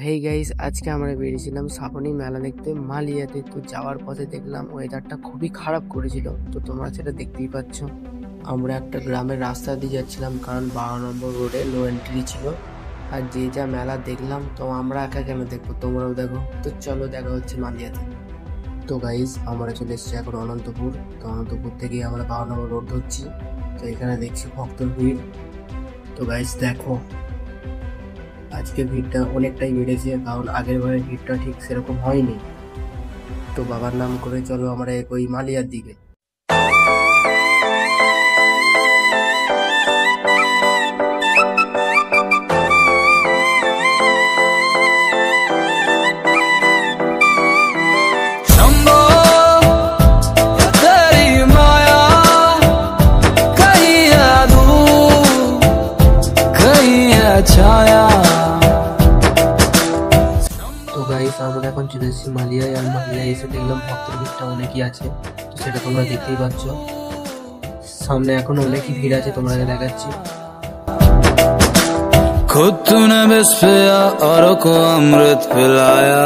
Hey guys, আজকে আমরা বেরিয়েছিলাম শ্রাবণী মেলা দেখতে মালিয়াতে। তো যাওয়ার পথে দেখলাম ওয়েদারটা খুবই খারাপ করেছিল, তো তোমরা সেটা দেখতেই পাচ্ছ। আমরা একটা গ্রামের রাস্তা দিয়ে যাচ্ছিলাম, কারণ 12 নম্বর রোডে নো এন্ট্রি ছিল। আর যে যা মেলা দেখলাম, তো আমরা একা কেন দেখবো, তোমরাও দেখো। তো চলো, দেখা হচ্ছে মালিয়াতে। তো গাইস, আমরা চলে এসেছি এখন অনন্তপুর। তো অনন্তপুর থেকে আমরা 12 নম্বর রোড ধরছি। তো এখানে দেখছি ভক্তর ভিড়। তো গাইস দেখো, আজকে ভিড়টা অনেকটাই বেড়েছে, কারণ আগের বারের ভিড়টা ঠিক সেরকম হয়নি। তো বাবার নাম করে চলো আমরা ওই মালিয়ার দিকে। তো গাইস, আমরা এখন চলে এসেছি মালিয়ায়। আর মালিয়ায় এসে দেখলাম ভক্তের ভিড়টা অনেকই আছে, তো সেটা তোমরা দেখতেই পাচ্ছ। সামনে এখন অনেকই ভিড় আছে, তোমাদের দেখাচ্ছি। खुद तूने बस पिया औरों को अमृत पिलाया।